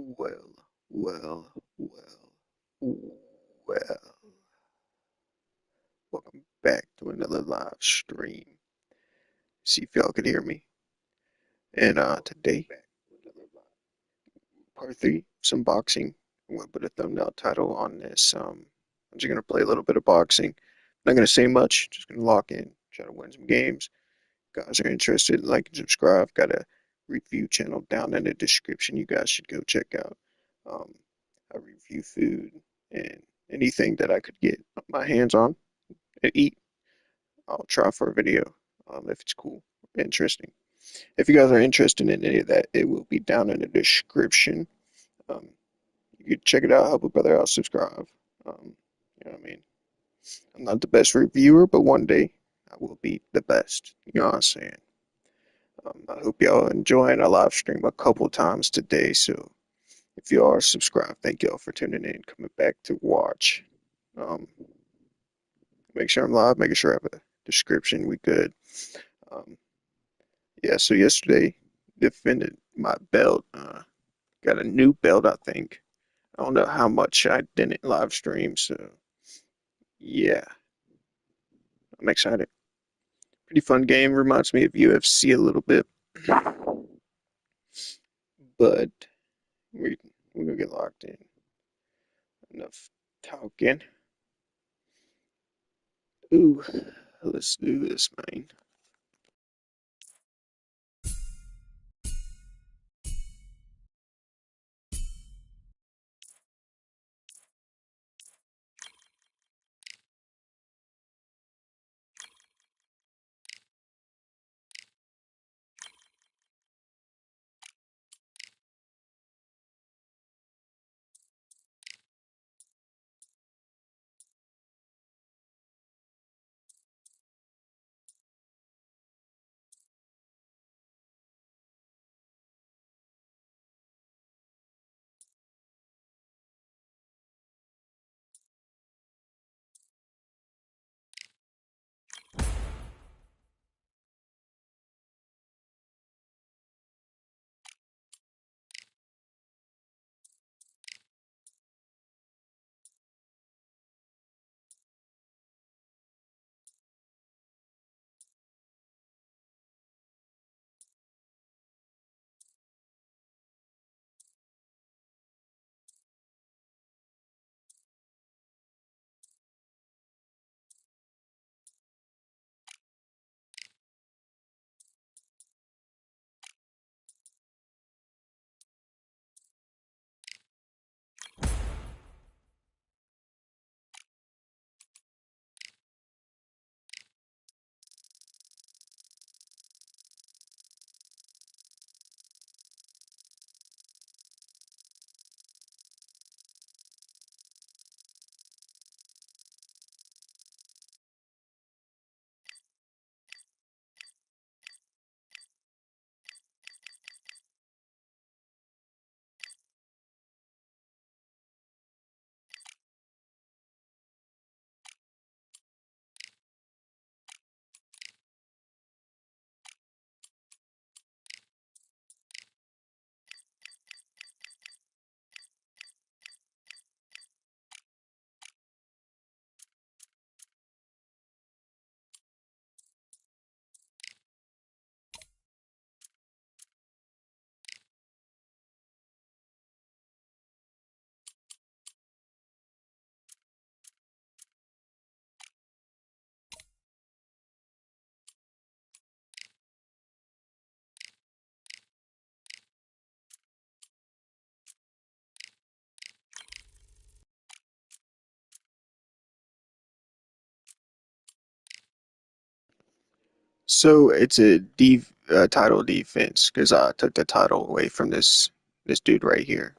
Well, well, well. Welcome back to another live stream. See if y'all can hear me. And today, part three, some boxing. I'm gonna put a thumbnail title on this. I'm just gonna play a little bit of boxing. Not gonna say much. Just gonna lock in, try to win some games. If you guys are interested, like and subscribe. Got a review channel down in the description. You guys should go check out. Um, I review food and anything that I could get my hands on and eat. I'll try for a video if it's cool, interesting. If you guys are interested in any of that, it will be down in the description. Um, you can check it out, help a brother out, subscribe. You know what I mean? I'm not the best reviewer, but one day I will be the best. You know what I'm saying? I hope y'all enjoying. I live stream a couple times today, so if you are subscribed, thank y'all for tuning in, coming back to watch. Um, make sure I'm live, making sure I have a description. We good. Um, Yeah, so yesterday defended my belt. Got a new belt, I think. I don't know how much I didn't live stream, so yeah, I'm excited. Pretty fun game. Reminds me of UFC a little bit, but we we're gonna get locked in. Enough talking. Ooh, let's do this, man. So it's a title defense because I took the title away from this dude right here,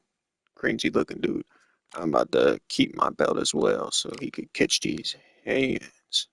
crazy looking dude. I'm about to keep my belt as well so he could catch these hands.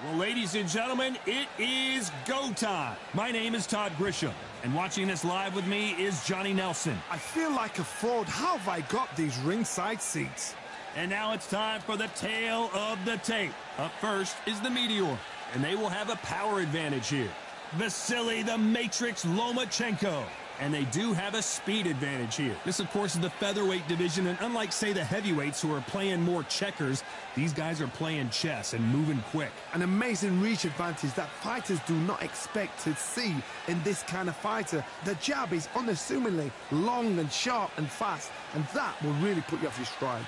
Well, ladies and gentlemen, it is go time. My name is Todd Grisham, and watching this live with me is Johnny Nelson. I feel like a fraud. How have I got these ringside seats? And now it's time for the tale of the tape. Up first is the Meteor, and they will have a power advantage here. Vasily the Matrix Lomachenko. And they do have a speed advantage here. This, of course, is the featherweight division, and unlike, say, the heavyweights who are playing more checkers, these guys are playing chess and moving quick. An amazing reach advantage that fighters do not expect to see in this kind of fighter. The jab is unassumingly long and sharp and fast, and that will really put you off your stride.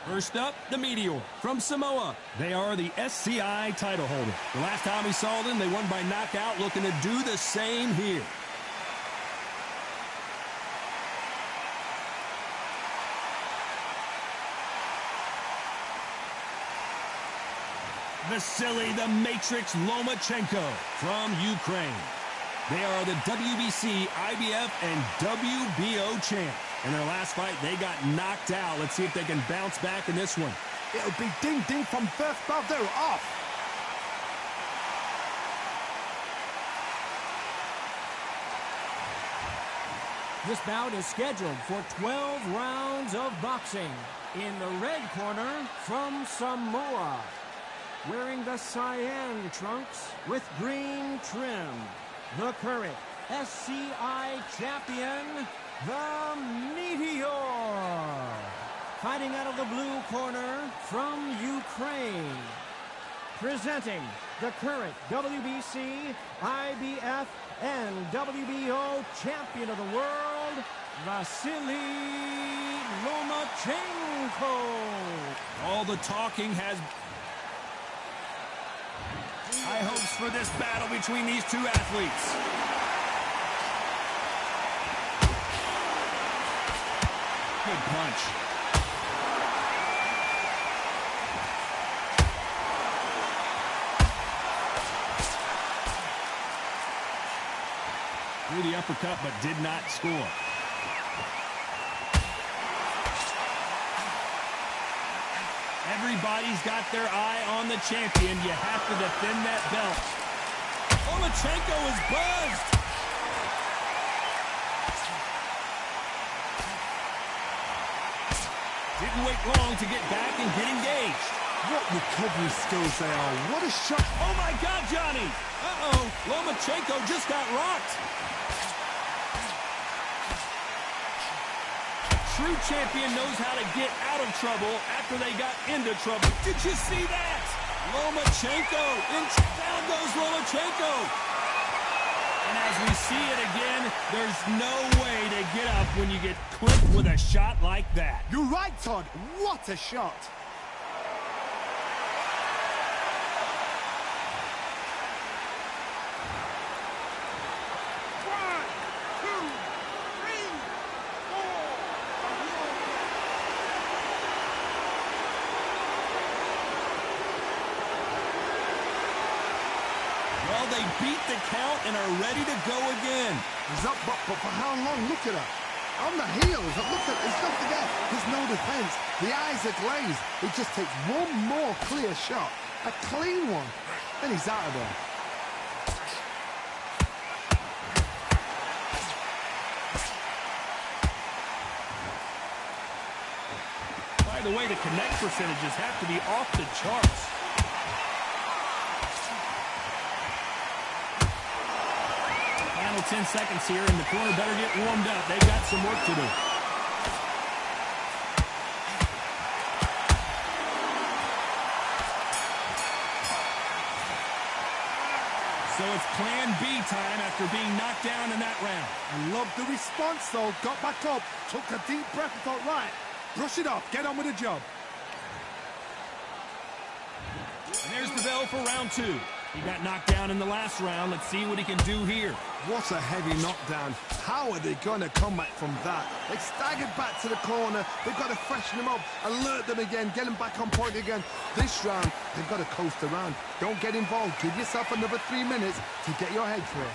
First up, the Meteor from Samoa. They are the SCI title holder. The last time we saw them, they won by knockout, looking to do the same here. Vasily the Matrix Lomachenko from Ukraine. They are the WBC, IBF, and WBO champ. In their last fight, they got knocked out. Let's see if they can bounce back in this one. It'll be ding-ding from first bell. They're off. This bout is scheduled for 12 rounds of boxing. In the red corner, from Samoa, wearing the cyan trunks with green trim, the current SCI champion, the Meteor. Fighting out of the blue corner from Ukraine, presenting the current WBC, IBF, and WBO champion of the world, Vasily Lomachenko. All the talking has high hopes for this battle between these two athletes. Good punch. Threw the uppercut, but did not score. Everybody's got their eye on the champion. You have to defend that belt. Lomachenko is buzzed. Didn't wait long to get back and get engaged. What recovery skills they are. What a shot. Oh, my God, Johnny. Uh-oh. Lomachenko just got rocked. True champion knows how to get out of trouble after they got into trouble. Did you see that? Lomachenko. Down goes Lomachenko. And as we see it again, there's no way to get up when you get clipped with a shot like that. You're right, Todd. What a shot. Well, they beat the count and are ready to go again. He's up, but for how long? Look at her. On the heels. Look at, there's nothing there. There's no defense. The eyes are glazed. It just takes one more clear shot. A clean one. Then he's out of there. By the way, the connect percentages have to be off the charts. Final 10 seconds here, and the corner better get warmed up. They've got some work to do. So it's plan B time after being knocked down in that round. I love the response, though. Got back up, took a deep breath and thought, right, brush it off, get on with the job. And there's the bell for round two. He got knocked down in the last round. Let's see what he can do here. What a heavy knockdown. How are they going to come back from that? They staggered back to the corner. They've got to freshen them up, alert them again, get them back on point again. This round, they've got to coast around. Don't get involved. Give yourself another 3 minutes to get your head clear.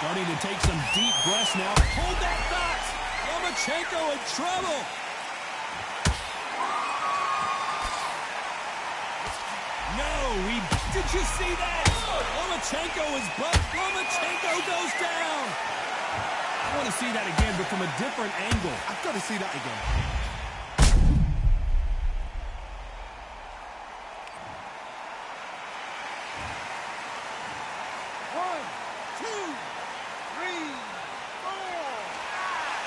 Starting to take some deep breaths now. Hold that thought! Lomachenko in trouble! No, did you see that? Lomachenko is bumped. Lomachenko goes down. I want to see that again, but from a different angle. I've got to see that again. One, two, three, four, five,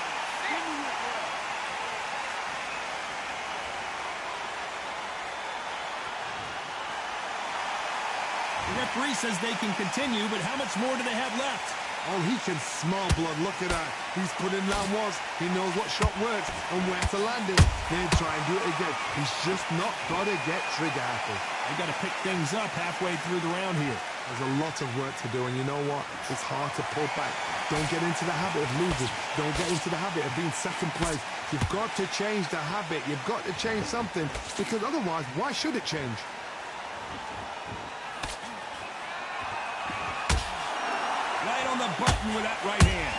The referee says they can continue, but how much more do they have left? Oh, he can smell blood. Look at that. He's putting down once. He knows what shot works and where to land it. Then try and do it again. He's just not got to get trigger happy. They got to pick things up halfway through the round here. There's a lot of work to do, and you know what? It's hard to pull back. Don't get into the habit of losing. Don't get into the habit of being second place. You've got to change the habit. You've got to change something, because otherwise, why should it change? Right on the button with that right hand.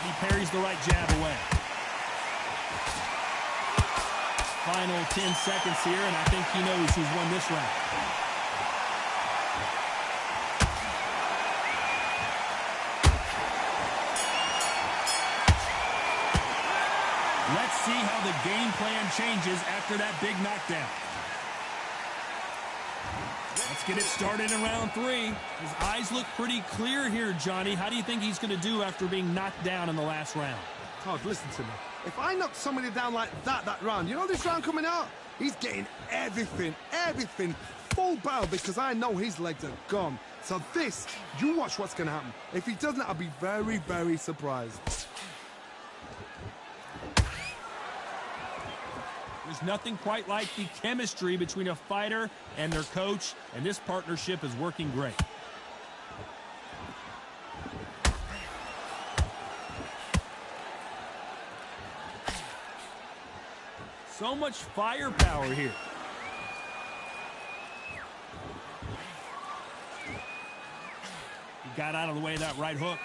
He parries the right jab away. Final 10 seconds here, and I think he knows who's won this round. Let's see how the game plan changes after that big knockdown. Let's get it started in round 3. His eyes look pretty clear here, Johnny. How do you think he's going to do after being knocked down in the last round? Todd, listen to me. If I knock somebody down like that round, you know this round coming out? He's getting everything, full barrel, because I know his legs are gone. So this, you watch what's going to happen. If he doesn't, I'll be very, very surprised. There's nothing quite like the chemistry between a fighter and their coach, and this partnership is working great. So much firepower here. He got out of the way of that right hook.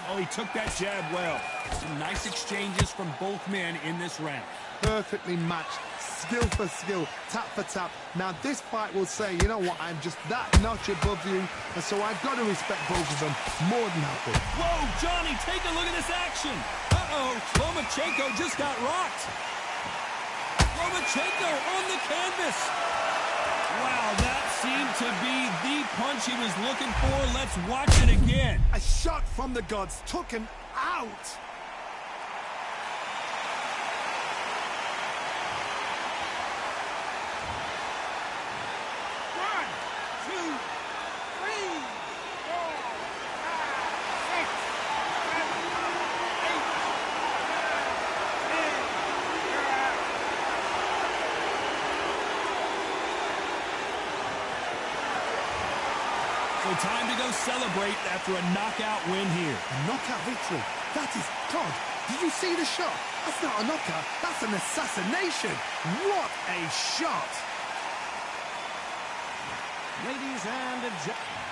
Oh, he took that jab well. Some nice exchanges from both men in this round. Perfectly matched, skill for skill, tap for tap. Now this fight will say, you know what, I'm just that notch above you, and so I've got to respect both of them more than happy. Whoa, Johnny, take a look at this action. Uh-oh, Lomachenko just got rocked. Lomachenko on the canvas. Wow, that seemed to be the punch he was looking for. Let's watch it again. A shot from the gods took him out. So time to go celebrate after a knockout win here. A knockout victory. That is Todd. Did you see the shot? That's not a knockout. That's an assassination. What a shot. Ladies and gentlemen.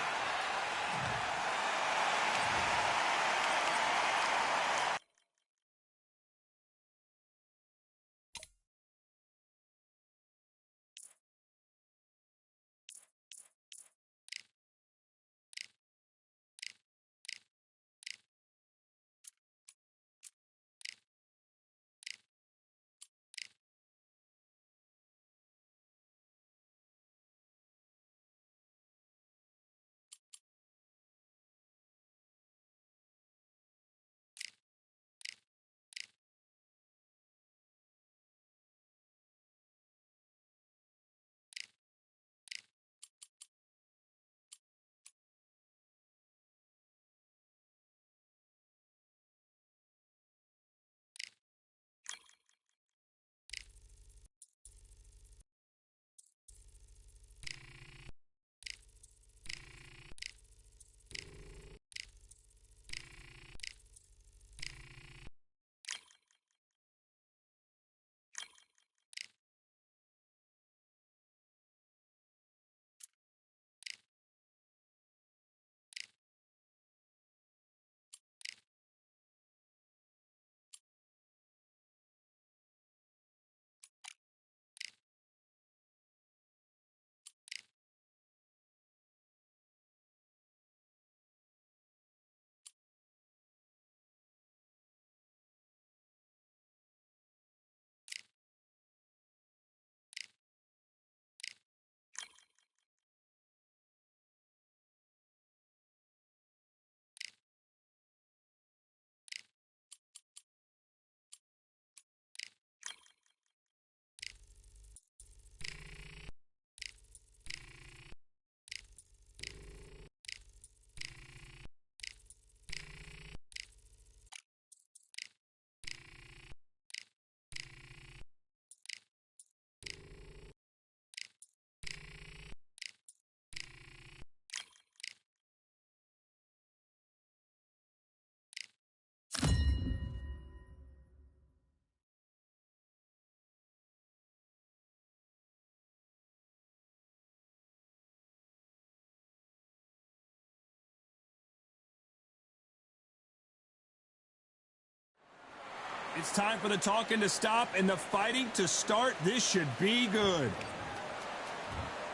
It's time for the talking to stop and the fighting to start. This should be good.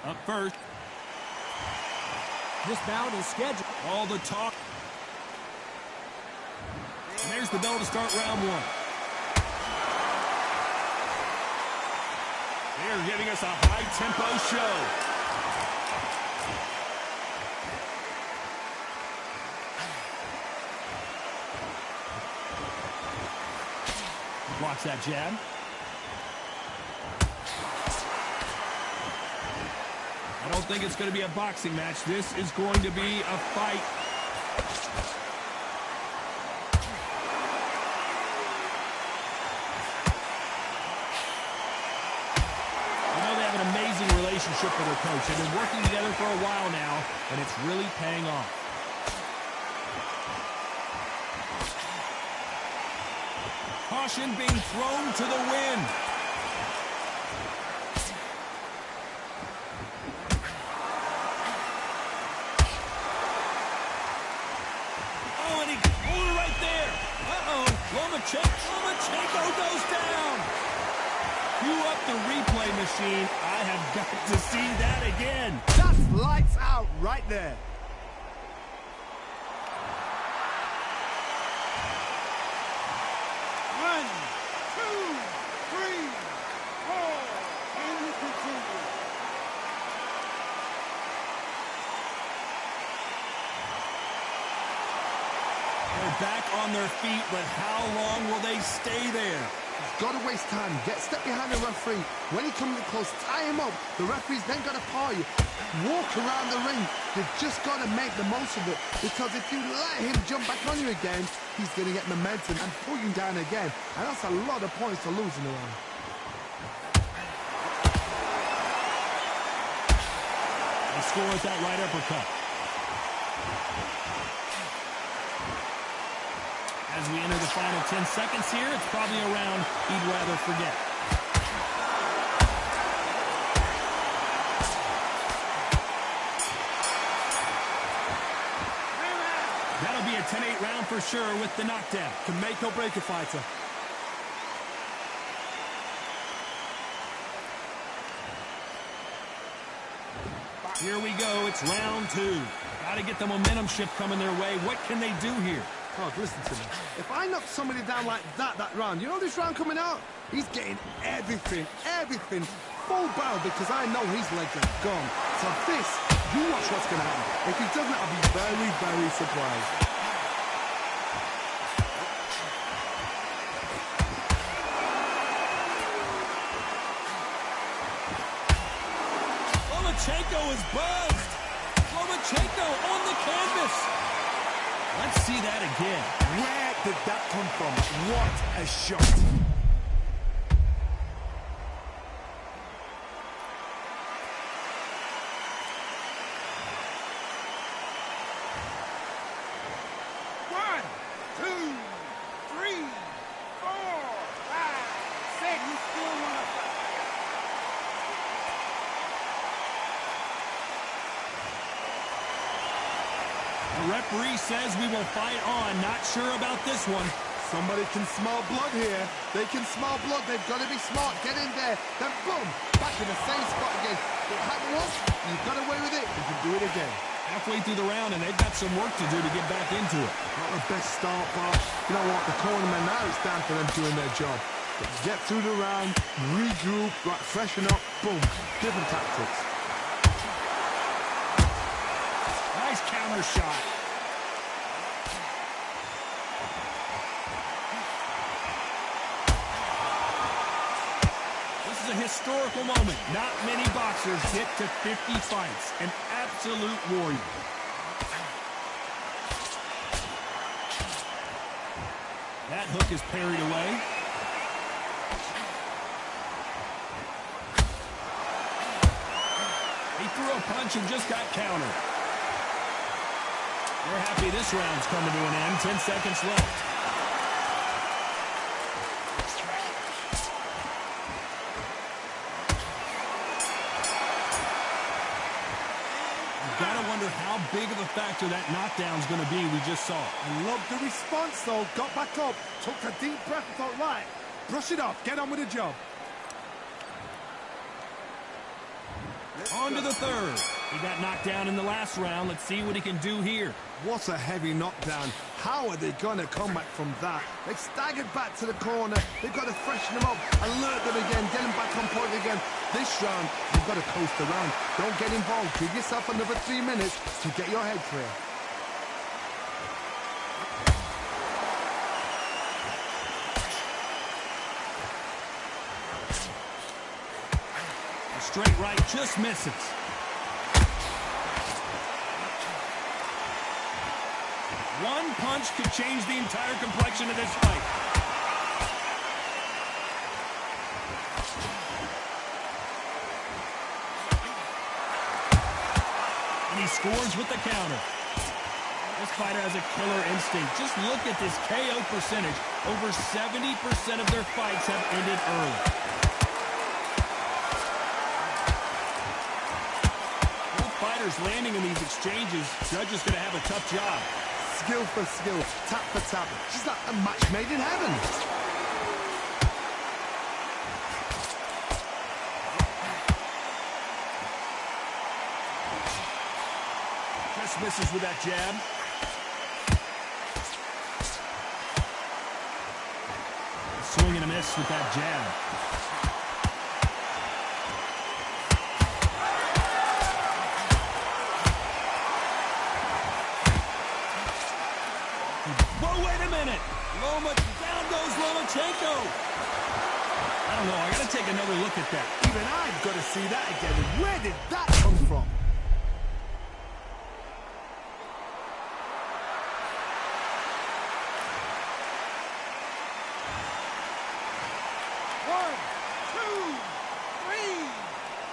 Up first. This bout is scheduled. All the talk. And there's the bell to start round one. They're giving us a high-tempo show. Blocks that jab. I don't think it's going to be a boxing match. This is going to be a fight. You know, they have an amazing relationship with their coach. They've been working together for a while now, and it's really paying off. Caution being thrown to the wind. Oh, and he pulled it right there. Uh-oh. Lomachenko goes down. Cue up the replay machine. I have got to see that again. That's lights out right there. Back on their feet, but how long will they stay there? He's got to waste time. Get step behind the referee. When he comes in close, tie him up. The referee's then got to paw you. Walk around the ring. You've just got to make the most of it. Because if you let him jump back on you again, he's going to get momentum and pull you down again. And that's a lot of points to lose in the round. They score with that right uppercut. As we enter the final 10 seconds here, it's probably a round he'd rather forget. That'll be a 10-8 round for sure with the knockdown. Can make or break a fighter. Here we go. It's round two. Got to get the momentum shift coming their way. What can they do here? God, listen to me. If I knock somebody down like that round, you know this round coming out? He's getting everything, full barrel because I know his legs are gone. So this, you watch what's going to happen. If he doesn't, I'll be very, very surprised. Lomachenko is buzzed. Lomachenko on the canvas. Let's see that again. Where did that come from? What a shot. One, two, three, four, five, six. You still want to fight? The referee says we will fight on. Not sure about this one. Somebody can smell blood here. They can smell blood. They've got to be smart. Get in there. Then boom, back in the same spot again. It happened once. You got away with it. You can do it again. Halfway through the round, and they've got some work to do to get back into it. Not the best start, but you know what? The cornermen, now it's down for them doing their job. Get through the round, regroup, right, freshen up, boom. Different tactics. Nice counter shot. This is a historical moment. Not many boxers get to 50 fights. An absolute warrior. That hook is parried away. He threw a punch and just got countered. We're happy this round's coming to an end. 10 seconds left. You've got to wonder wonder how big of a factor that knockdown's going to be we just saw. I love the response, though. Got back up, took a deep breath and thought, right, brush it off, get on with the job. On to the third. He got knocked down in the last round. Let's see what he can do here. What a heavy knockdown. How are they going to come back from that? They staggered back to the corner. They've got to freshen them up, alert them again, get them back on point again. This round, you've got to coast around. Don't get involved. Give yourself another 3 minutes to get your head clear. The straight right just misses. One punch could change the entire complexion of this fight. And he scores with the counter. This fighter has a killer instinct. Just look at this KO percentage. Over 70% of their fights have ended early. Both fighters landing in these exchanges. Judge is going to have a tough job. Skill for skill, tap for tap. Just like a match made in heaven. Just misses with that jab. Swing and a miss with that jab. Down goes Lomachenko. I don't know. I got to take another look at that. Even I've got to see that again. Where did that come from? One, two, three,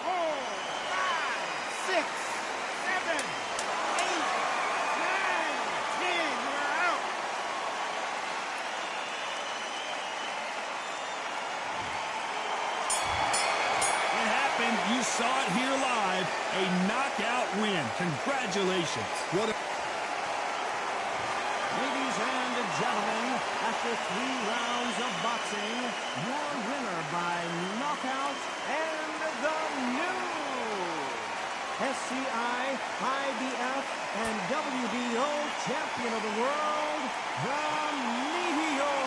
four, five, six, seven, eight, nine, 10. We're out. You saw it here live. A knockout win. Congratulations. Ladies and gentlemen, after 3 rounds of boxing, your winner by knockout and the new SCI, IBF, and WBO champion of the world, the Meteor.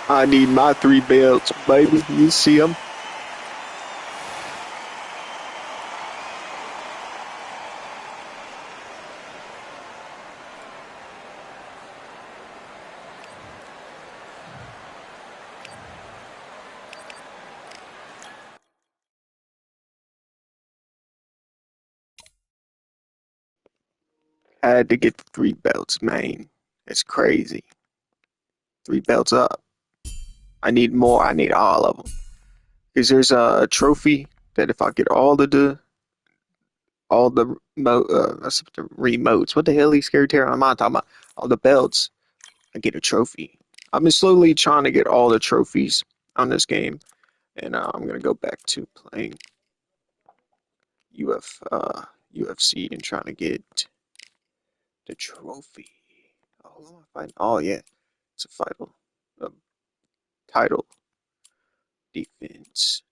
I need my 3 belts, baby. You see them? I had to get the 3 belts, man. It's crazy. 3 belts up. I need more. I need all of them. Because there's a trophy that if I get all the remotes. What the hell these scary terror? I'm not talking about all the belts. I get a trophy. I've been slowly trying to get all the trophies on this game, and I'm gonna go back to playing UFC and trying to get the trophy. Oh, who am I fighting? Oh yeah, it's a title defense.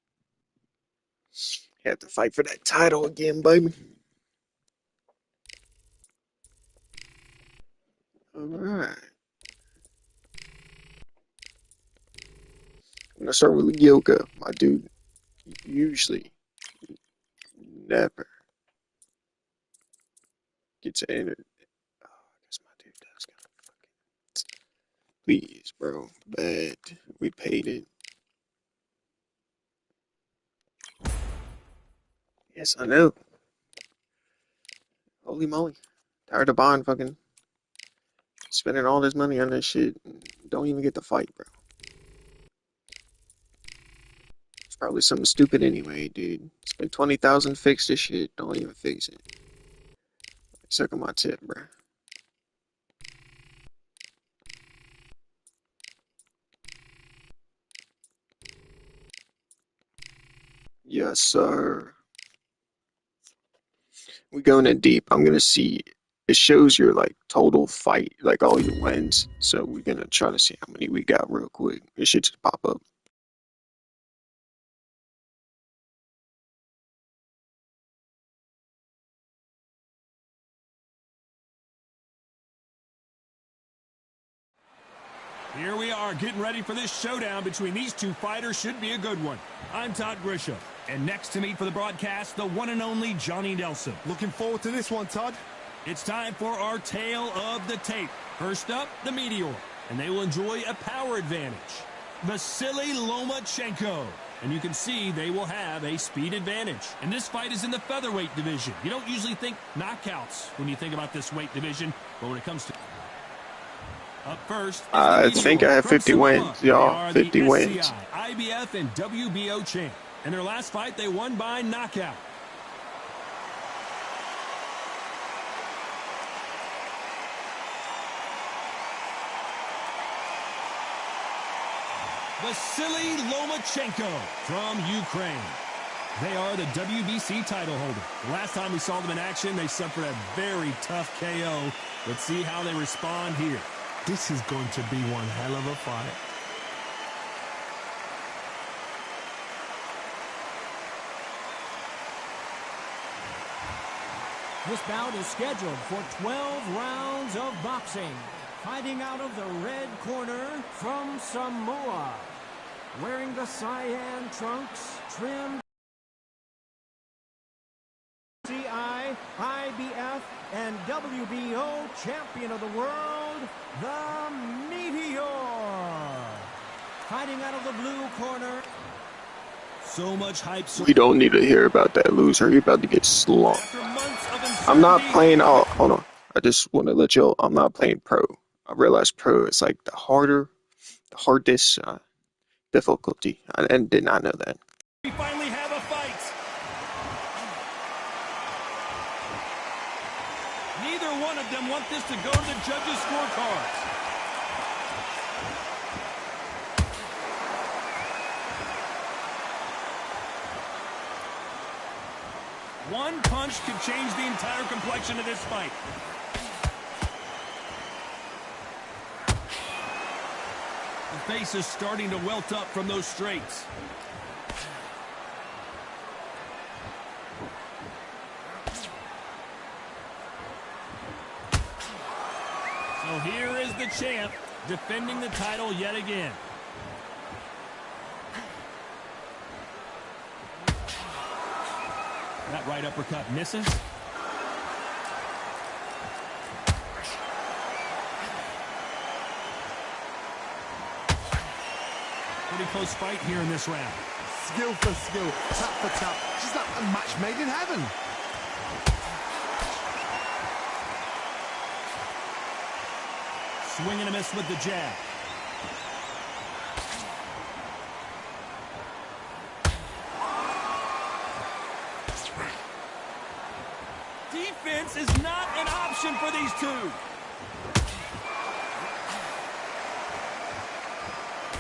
Have to fight for that title again, baby. All right. I'm gonna start with Yoka, my dude. Usually never gets entered. Oh, I guess my dude does got fucking. Please, bro. Bad. We paid it. Yes, I know. Holy moly. Tired of buying fucking spending all this money on this shit. Don't even get the fight, bro. It's probably something stupid anyway, dude. Spend 20,000 fix this shit. Don't even fix it. Suck on my tip, bro. Yes, sir. We going in deep. I'm gonna see. It shows your like total fight, like all your wins. So we're gonna try to see how many we got real quick. It should just pop up. Here we are getting ready for this showdown between these two fighters. Should be a good one. I'm Todd Grisham. And next to me for the broadcast, the one and only Johnny Nelson. Looking forward to this one, Todd. It's time for our tale of the tape. First up, the Meteor. And they will enjoy a power advantage. Vasily Lomachenko. And you can see they will have a speed advantage. And this fight is in the featherweight division. You don't usually think knockouts when you think about this weight division. But when it comes to... Up first, I think I have 50 wins, y'all. 50 wins. IBF and WBO champ. In their last fight, they won by knockout. Vasily Lomachenko from Ukraine. They are the WBC title holder. The last time we saw them in action, they suffered a very tough KO. Let's see how they respond here. This is going to be one hell of a fight. This bout is scheduled for 12 rounds of boxing. Fighting out of the red corner from Samoa. Wearing the cyan trunks, trimmed CI, IBF, and WBO champion of the world, the Meteor. Fighting out of the blue corner. So much hype. We don't need to hear about that loser. You're about to get slumped. I'm not playing. Oh, hold on. I just want to let you know I'm not playing pro. I realized pro is like the hardest difficulty. I did not know that. We finally have a fight. Neither one of them want this to go to the judges' scorecards. One punch could change the entire complexion of this fight. The face is starting to welt up from those straights. So here is the champ defending the title yet again. That right uppercut misses. Pretty close fight here in this round. Skill for skill, tap for tap. Just like a match made in heaven. Swing and a miss with the jab. Defense is not an option for these two.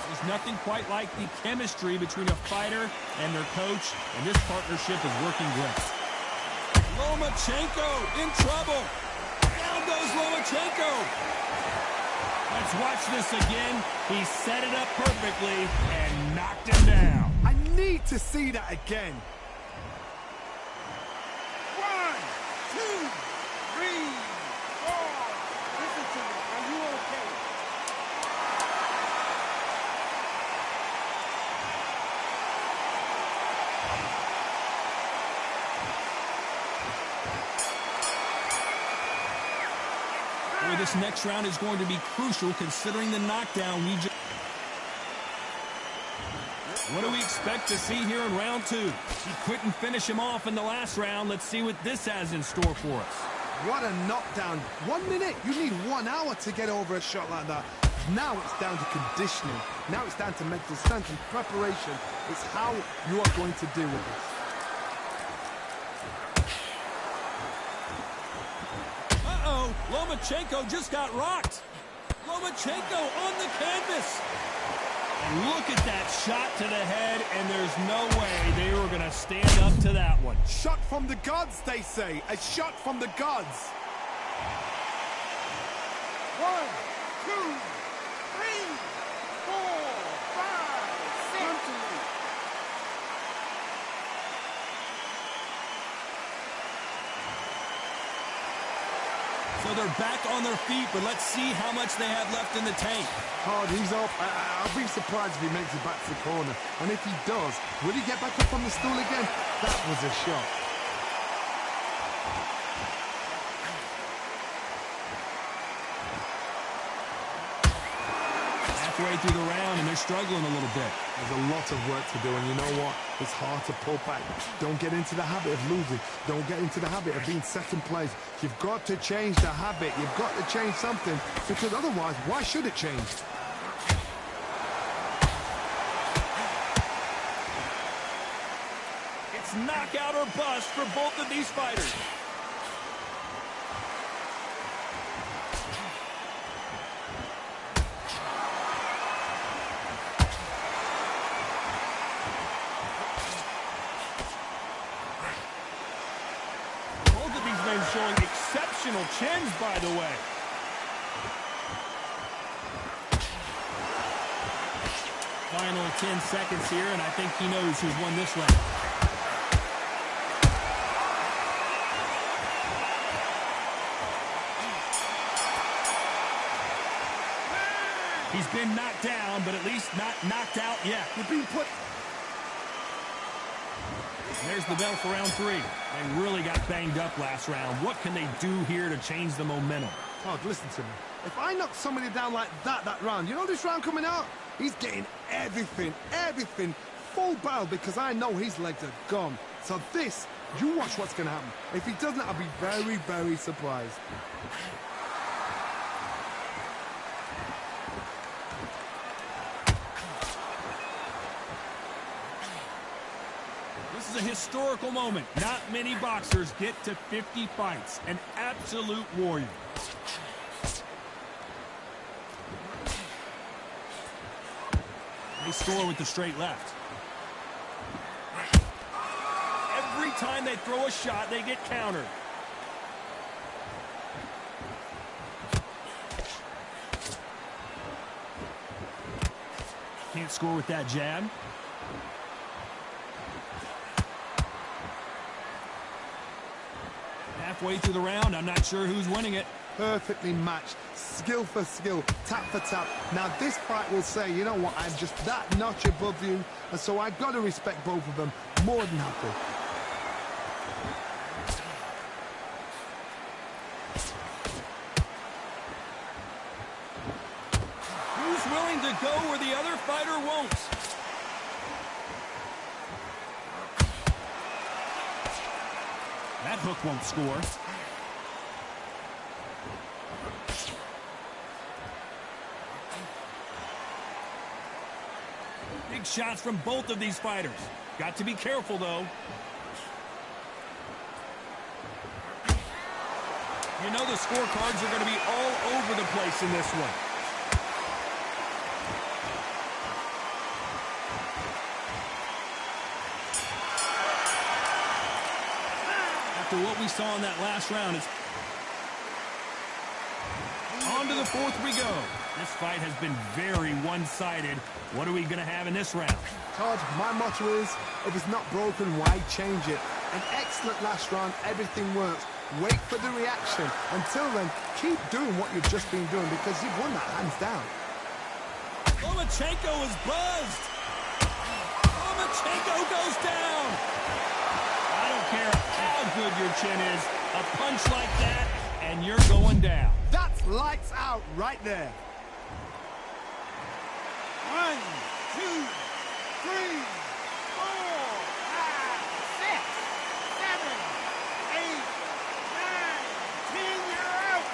There's nothing quite like the chemistry between a fighter and their coach, and this partnership is working great. Lomachenko in trouble. Down goes Lomachenko. Let's watch this again. He set it up perfectly and knocked him down. I need to see that again. 1, 2, 3, 4. Listen to me. Are you okay? Boy, this next round is going to be crucial considering the knockdown we just... What do we expect to see here in round two? He couldn't finish him off in the last round. Let's see what this has in store for us. What a knockdown. 1 minute, you need 1 hour to get over a shot like that. Now it's down to conditioning. Now it's down to mental strength and preparation. It's how you are going to deal with this. Uh-oh, Lomachenko just got rocked. Lomachenko on the canvas. And look at that shot to the head, and there's no way they were going to stand up to that one. Shot from the gods, they say. A shot from the gods. 1, 2, 3, 4, 5, 6. So they're back on their feet, but let's see how much they have left in the tank. Hard, he's up. I'll be surprised if he makes it back to the corner. And if he does, will he get back up on the stool again? That was a shot. Halfway through the round, and they're struggling a little bit. There's a lot of work to do, and you know what? It's hard to pull back. Don't get into the habit of losing. Don't get into the habit of being second place. You've got to change the habit. You've got to change something, because otherwise, why should it change? It's knockout or bust for both of these fighters. Showing exceptional chins, by the way. Final 10 seconds here, and I think he knows who's won this round. He's been knocked down, but at least not knocked out yet. You're being put... There's the bell for round 3. They really got banged up last round. What can they do here to change the momentum? Todd, listen to me. If I knock somebody down like that round, you know this round coming out? He's getting everything, full barrel, because I know his legs are gone. So this, you watch what's going to happen. If he doesn't, I'll be very, very surprised. This is a historical moment. Not many boxers get to 50 fights. An absolute warrior. They score with the straight left. Every time they throw a shot, they get countered. Can't score with that jab. Halfway through the round, I'm not sure who's winning it. Perfectly matched, skill for skill, tap for tap. Now this fight will say, you know what, I'm just that notch above you, and so I've got to respect both of them more than happy. Who's willing to go where the other fighter won't? That hook won't score. Big shots from both of these fighters. Got to be careful, though. You know the scorecards are going to be all over the place in this one. After what we saw in that last round, it's on to the fourth we go. This fight has been very one-sided. What are we going to have in this round? Todd, my motto is, if it's not broken, why change it? An excellent last round, everything works. Wait for the reaction. Until then, keep doing what you've just been doing, because you've won that hands down. Lomachenko is buzzed. Lomachenko goes down. I don't care how good your chin is. A punch like that, and you're going down. That's lights out right there. 1, 2, 3, 4, 5, 6, 7, 8, 9, 10. You're out.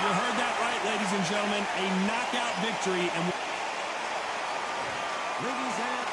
You heard that right, ladies and gentlemen. A knockout victory. And Ladies and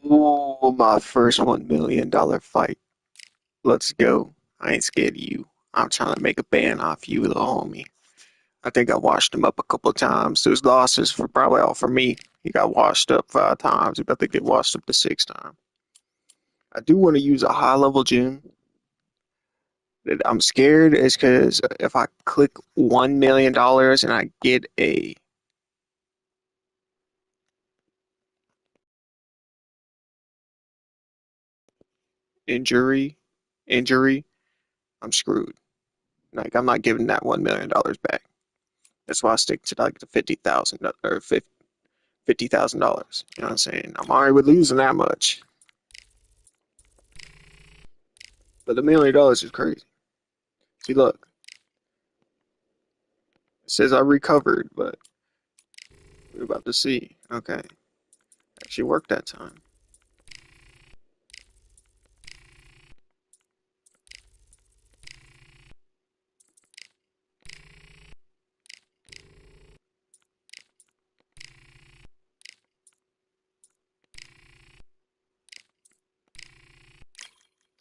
Oh, my first $1 million fight. Let's go. I ain't scared of you. I'm trying to make a band off you, little homie. I think I washed him up a couple of times. Those losses for probably all for me. He got washed up 5 times. He about to get washed up the 6th time. I do want to use a high level gym. That I'm scared is because if I click $1 million and I get a injury, injury, I'm screwed. Like I'm not giving that $1 million back. That's why I stick to like the 50,000 or $50,000. You know what I'm saying? I'm already with losing that much, but $1 million is crazy. See, look, it says I recovered, but we're about to see. Okay, actually worked that time.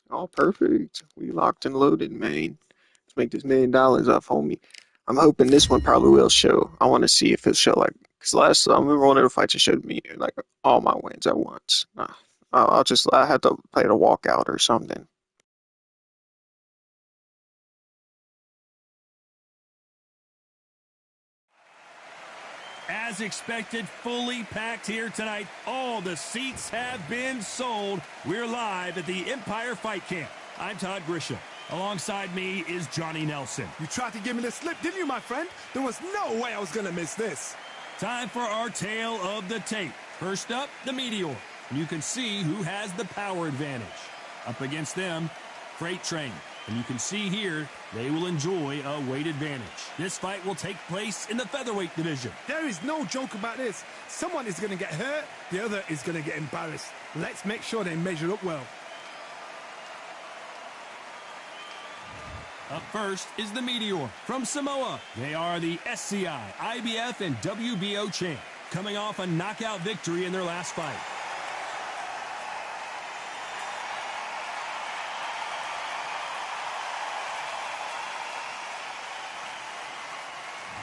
All perfect. We locked and loaded, man. Let's make this $1 million off, homie. I'm hoping this one probably will show. I want to see if it'll show like, cause last I remember one of the fights it showed me like all my wins at once. Nah, I had to play the walkout or something. As expected, fully packed here tonight. All the seats have been sold. We're live at the Empire Fight Camp. I'm Todd Grisham. Alongside me is Johnny Nelson. You tried to give me the slip, didn't you, my friend? There was no way I was going to miss this. Time for our tale of the tape. First up, the Meteor. You can see who has the power advantage. Up against them, Freight Train. And you can see here, they will enjoy a weight advantage. This fight will take place in the featherweight division. There is no joke about this. Someone is going to get hurt, the other is going to get embarrassed. Let's make sure they measure up well. Up first is the Meteor from Samoa. They are the SCI, IBF, and WBO champ, coming off a knockout victory in their last fight.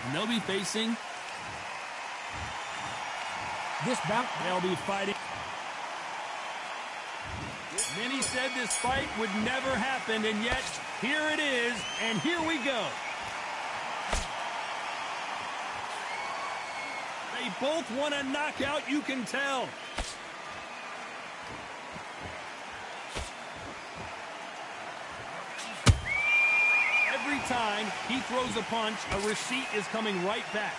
And they'll be facing... This bout, They'll be fighting... Many said this fight would never happen, and yet here it is, and here we go. They both want a knockout, you can tell. Every time he throws a punch, a receipt is coming right back.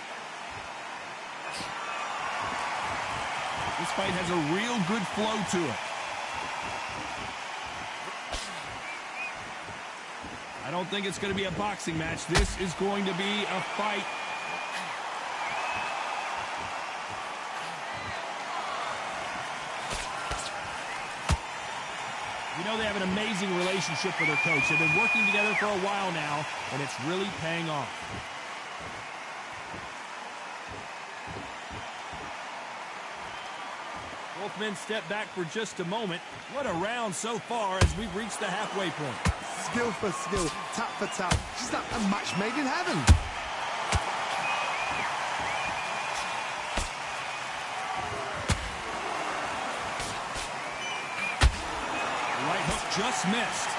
This fight has a real good flow to it. I don't think it's going to be a boxing match. This is going to be a fight. You know they have an amazing relationship with their coach. They've been working together for a while now, and it's really paying off. Both men step back for just a moment. What a round so far as we've reached the halfway point. Skill for skill, tap for tap. Just like a match made in heaven. The right hook just missed.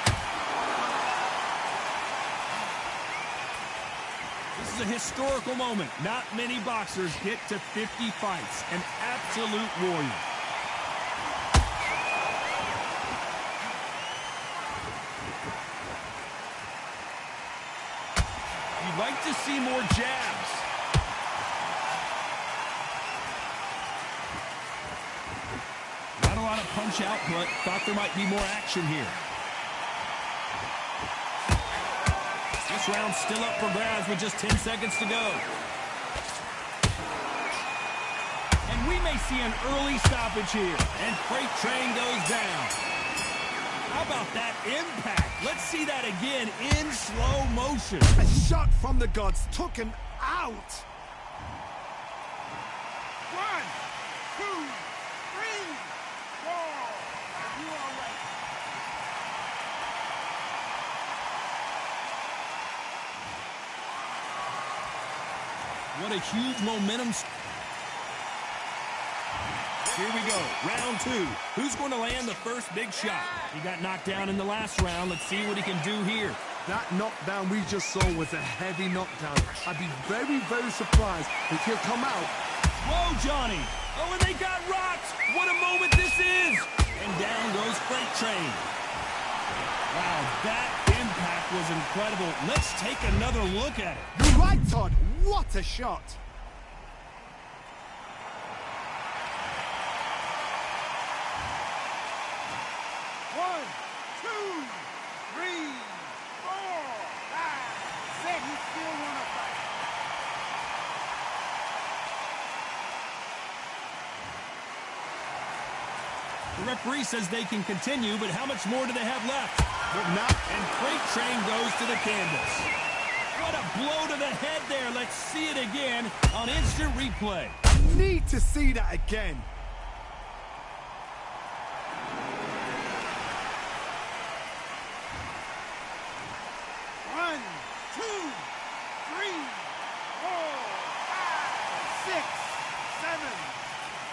This is a historical moment. Not many boxers get to 50 fights. An absolute warrior. You'd like to see more jabs. Not a lot of punch output. Thought there might be more action here. This round's still up for grabs with just 10 seconds to go. And we may see an early stoppage here. And Freight Train goes down. How about that impact? Let's see that again in slow motion. A shot from the gods took him out. 1, 2, 3, Are you all right? What a huge momentum. Here we go, round two. Who's going to land the first big shot? He got knocked down in the last round. Let's see what he can do here. That knockdown we just saw was a heavy knockdown. I'd be very, very surprised if he'll come out. Whoa, Johnny. Oh, and they got rocked. What a moment this is. And down goes Freight Train. Wow, that impact was incredible. Let's take another look at it. You're right, Todd. What a shot. One, two, three, four, five. Said he still wanna fight. The referee says they can continue, but how much more do they have left? But now, And Freight Train goes to the canvas. What a blow to the head there. Let's see it again on instant replay. need to see that again. One, two, three, four, five, six, seven,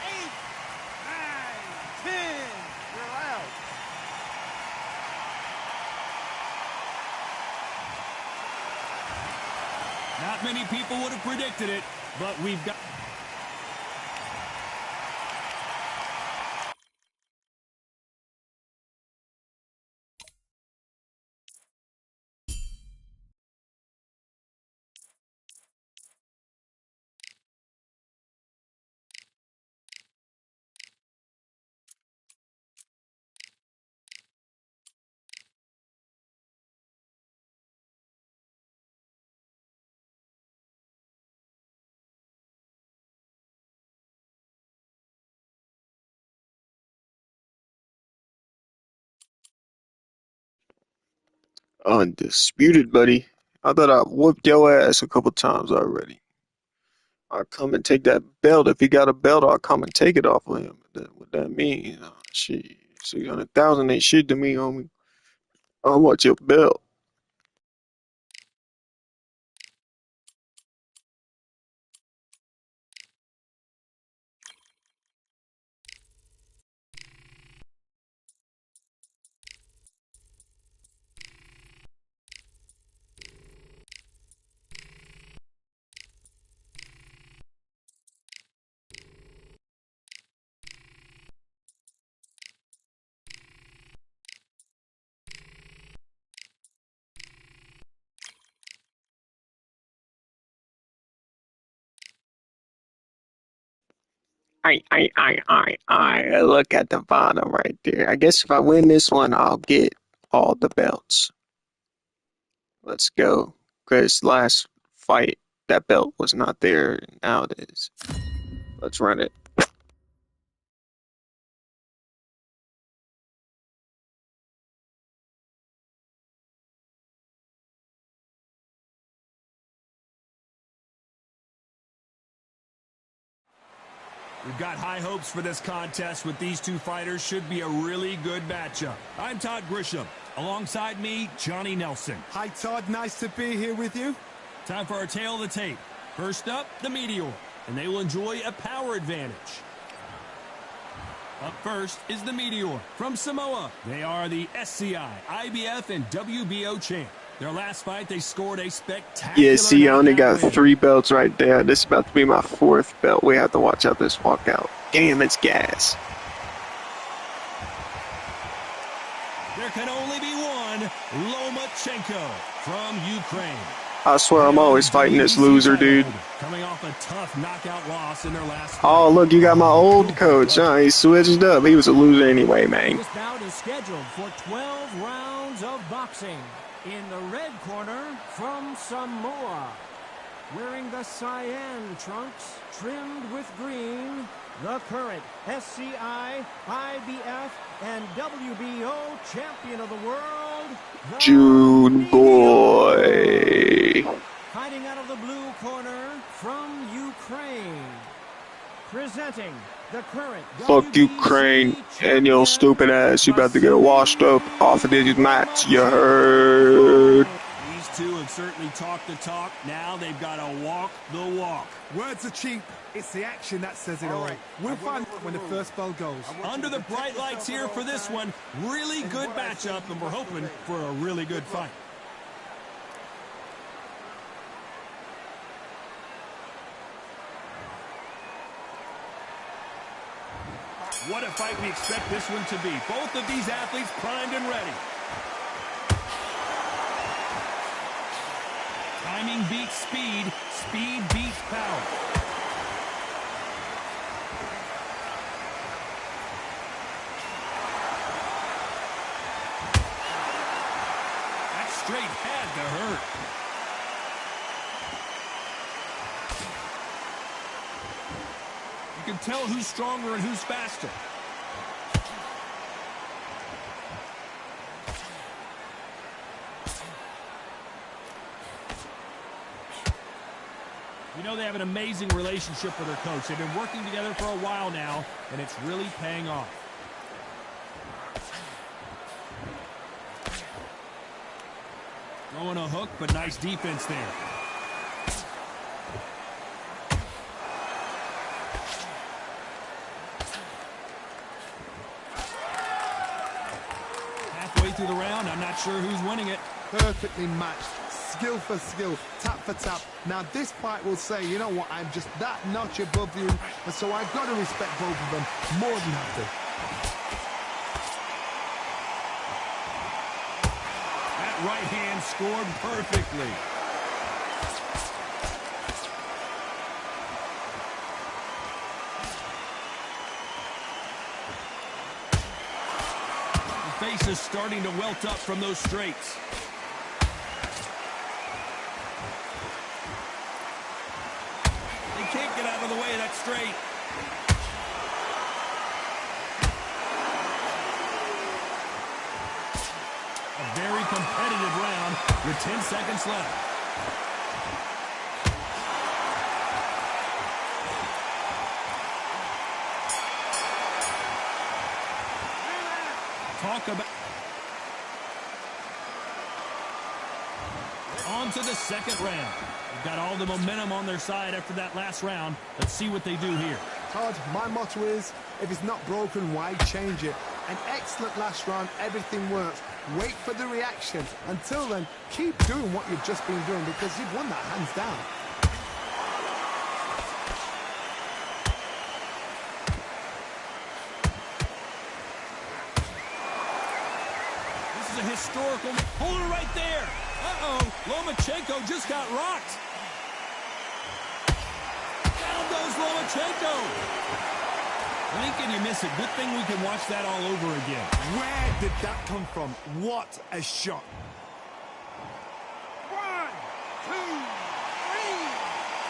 eight, nine, 10. You're out. Not many people would have predicted it, but we've got... Undisputed, buddy. I thought I whooped your ass a couple times already. I'll come and take that belt. If he got a belt, I'll come and take it off of him. What that mean? Shit, 600,000 ain't shit to me, homie. I want your belt. I look at the bottom right there. I guess if I win this one, I'll get all the belts. Let's go. Because last fight, that belt was not there. Now it is. Let's run it. We've got high hopes for this contest with these two fighters. Should be a really good matchup. I'm Todd Grisham. Alongside me, Johnny Nelson. Hi, Todd. Nice to be here with you. Time for our tail of the tape. First up, the Meteor, and they will enjoy a power advantage. Up first is the Meteor from Samoa. They are the SCI, IBF, and WBO champ. Their last fight, they scored a spectacular Yeah, see, I only got win. 3 belts right there. This is about to be my 4th belt. We have to watch out this walkout. Damn, it's gas. There can only be one, Lomachenko from Ukraine. I swear I'm always fighting this loser, dude. Coming off a tough knockout loss in their last fight. Oh, look, you got my old coach. He switched up. He was a loser anyway, man. This bout is scheduled for 12 rounds of boxing. In the red corner, from Samoa, wearing the cyan trunks trimmed with green, the current SCI, IBF, and WBO champion of the world, the June boy. Fighting out of the blue corner, from Ukraine, presenting The current Fuck you, Crane, WBC and your champion, stupid ass. You about to get washed up off of these mats, you heard? These two have certainly talked the talk. Now they've got to walk the walk. Words are cheap. It's the action that says it all. We'll find out when the first bell goes. Under the bright lights here for this one. Really good matchup, and we're hoping for a really good fight. What a fight we expect this one to be. Both of these athletes primed and ready. Timing beats speed. Speed beats power. That straight had to hurt. You can tell who's stronger and who's faster. You know they have an amazing relationship with their coach. They've been working together for a while now, and it's really paying off. Throwing a hook, but nice defense there. Halfway through the round, I'm not sure who's winning it. Perfectly matched. Skill for skill, tap for tap. Now this fight will say, you know what, I'm just that notch above you, and so I've got to respect both of them more than have to. That right hand scored perfectly. The face is starting to welt up from those straights. Can't get out of the way of that straight. A very competitive round with 10 seconds left. Talk about... On to the second round. They've got all the momentum on their side after that last round. Let's see what they do here. Todd, my motto is, if it's not broken, why change it? An excellent last round, everything works. Wait for the reaction. Until then, keep doing what you've just been doing because you've won that hands down. This is a historical... Hold it right there! Uh-oh, Lomachenko just got rocked. Down goes Lomachenko. Lincoln, you miss it. Good thing we can watch that all over again. Where did that come from? What a shot. 1, 2, 3,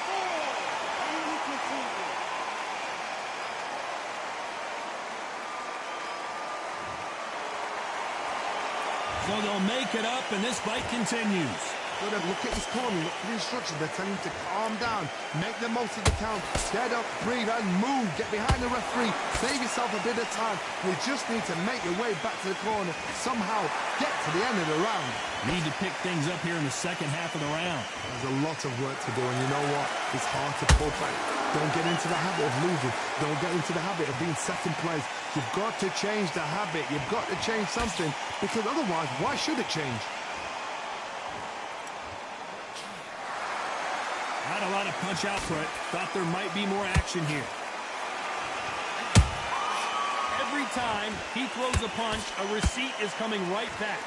4. So they'll make it up, and this fight continues. Look at his corner, look for the instructions. They're telling him to calm down, make the most of the count, get up, breathe, and move. Get behind the referee, save yourself a bit of time. You just need to make your way back to the corner, somehow get to the end of the round. Need to pick things up here in the second half of the round. There's a lot of work to do, and you know what? It's hard to pull back. Don't get into the habit of losing. Don't get into the habit of being second place. You've got to change the habit. You've got to change something, because otherwise, why should it change? Not a lot of punch output. Thought there might be more action here. Every time he throws a punch, a receipt is coming right back.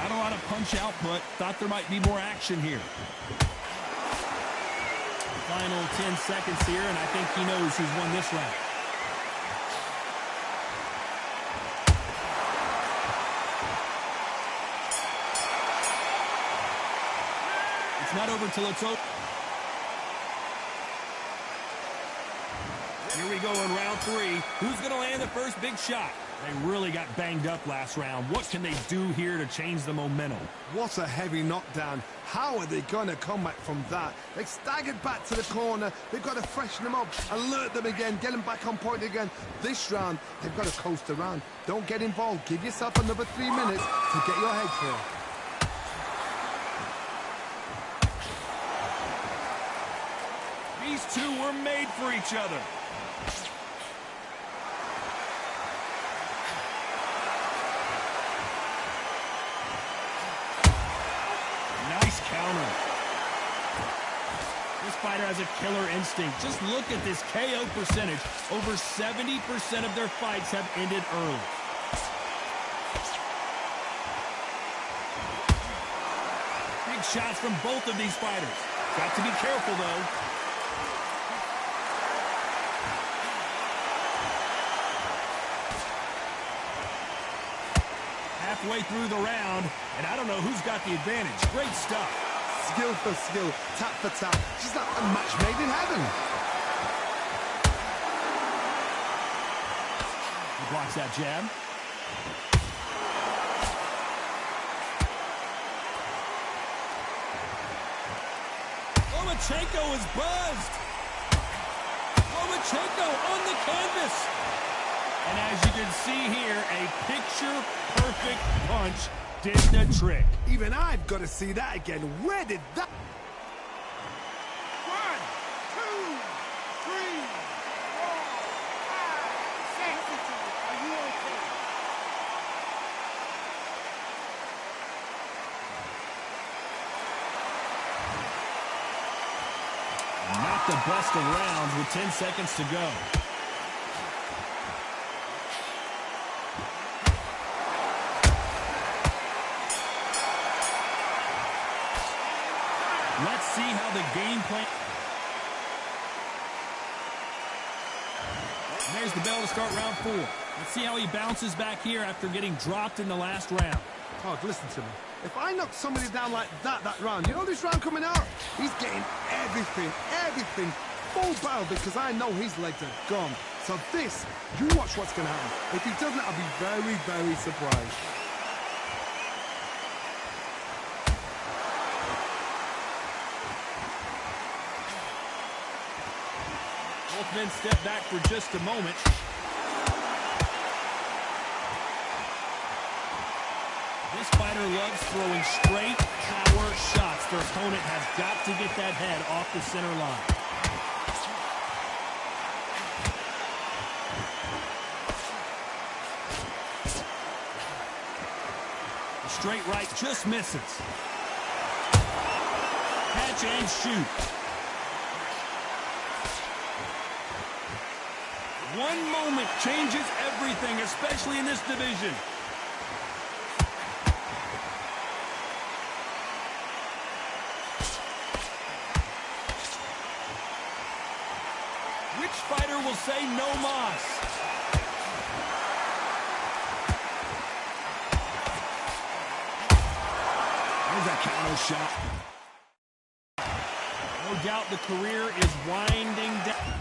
Not a lot of punch output. Thought there might be more action here. Final 10 seconds here, and I think he knows who's won this round. It's not over till it's over. Here we go in round 3. Who's going to land the first big shot? They really got banged up last round. What can they do here to change the momentum? What a heavy knockdown. How are they going to come back from that? They staggered back to the corner. They've got to freshen them up, alert them again, get them back on point again. This round, they've got to coast around. Don't get involved. Give yourself another 3 minutes to get your head clear. These two were made for each other. Nice counter. This fighter has a killer instinct. Just look at this KO percentage. Over 70% of their fights have ended early. Big shots from both of these fighters. Got to be careful, though. Halfway through the round, and I don't know who's got the advantage. Great stuff. Skill for skill, tap for tap. She's like a match made in heaven. He blocks that jab. Lomachenko is buzzed. Lomachenko on the canvas. And as you can see here, a picture-perfect punch did the trick. Even I've got to see that again. Where did that... 1, 2, 3, 4, 5, 6. Are you okay? Not the best of rounds with 10 seconds to go. Let's see how the game plan... There's the bell to start round 4. Let's see how he bounces back here after getting dropped in the last round. Todd, listen to me. If I knock somebody down like that round, you know this round coming out? He's getting everything, full barrel, because I know his legs are gone. So this, you watch what's going to happen. If he doesn't, I'll be very, very surprised. Both men step back for just a moment. This fighter loves throwing straight power shots. Their opponent has got to get that head off the center line. The straight right just misses. Catch and shoot. One moment changes everything, especially in this division. Which fighter will say no mas? There's a counter shot. No doubt the career is winding down.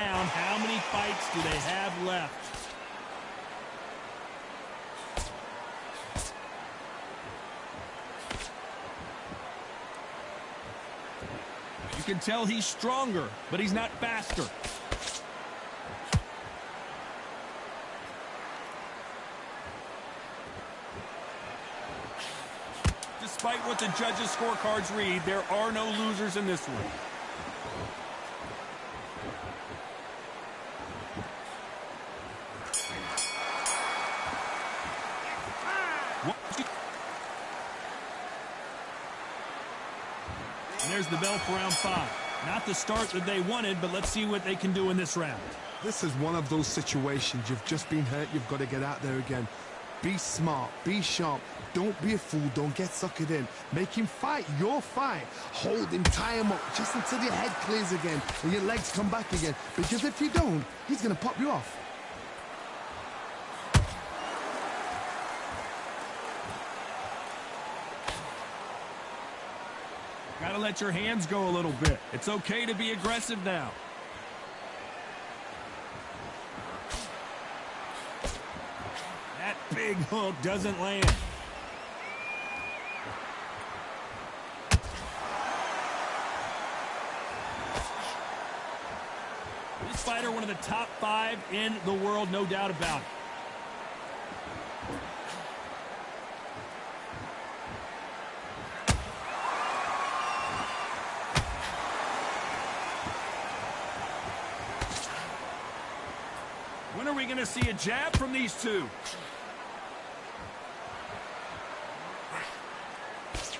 How many fights do they have left? You can tell he's stronger, but he's not faster. Despite what the judges' scorecards read, there are no losers in this one. And there's the bell for round 5. Not the start that they wanted, but let's see what they can do in this round. This is one of those situations. You've just been hurt. You've got to get out there again. Be smart. Be sharp. Don't be a fool. Don't get suckered in. Make him fight your fight. Hold him. Tie him up just until your head clears again and your legs come back again. Because if you don't, he's going to pop you off. Gotta let your hands go a little bit. It's okay to be aggressive now. That big hook doesn't land. This fighter, one of the top 5 in the world, no doubt about it. When are we going to see a jab from these two?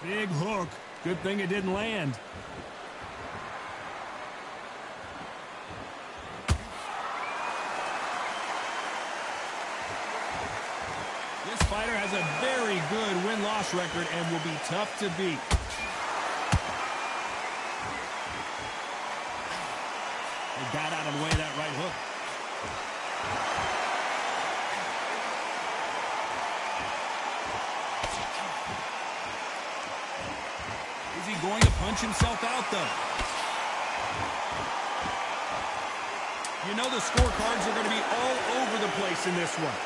Big hook. Good thing it didn't land. This fighter has a very good win-loss record and will be tough to beat. They got out of the way of that right hook. Is he going to punch himself out, though? You know the scorecards are going to be all over the place in this one.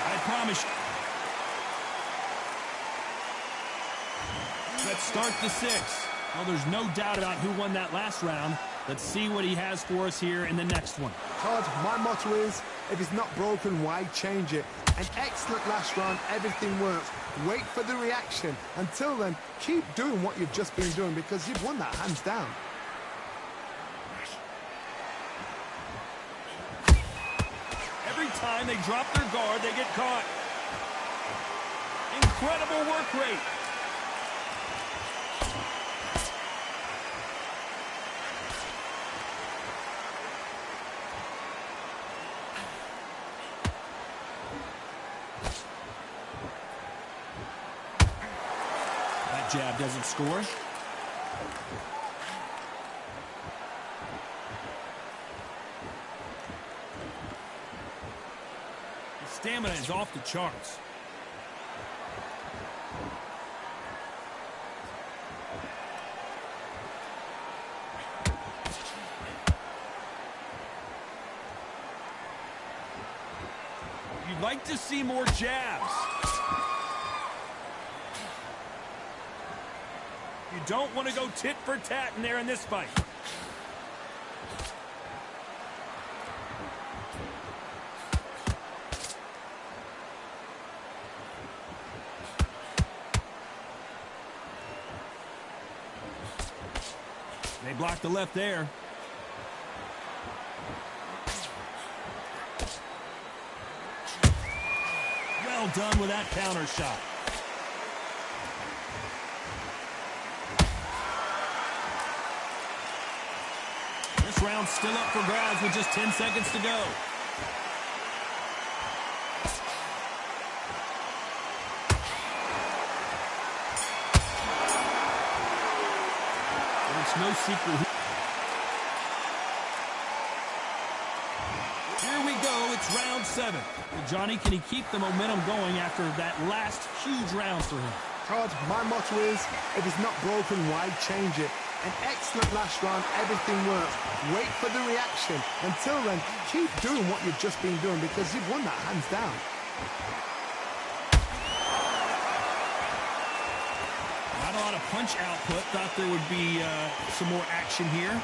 I promise you. Let's start the 6th. Well, there's no doubt about who won that last round. Let's see what he has for us here in the next one. Todd, my motto is, if it's not broken, why change it? An excellent last round, everything works. Wait for the reaction. Until then, keep doing what you've just been doing because you've won that hands down. Every time they drop their guard, they get caught. Incredible work rate. Jab doesn't score. His stamina is off the charts. You'd like to see more jabs. You don't want to go tit for tat in there in this fight. They blocked the left there. Well done with that counter shot. This round's still up for grabs with just 10 seconds to go. And it's no secret. Here we go. It's round 7. Johnny, can he keep the momentum going after that last huge round for him? Todd, my motto is, if it's not broken, why change it? An excellent last round, everything works. Wait for the reaction. Until then, keep doing what you've just been doing because you've won that hands down. Not a lot of punch output. Thought there would be some more action here.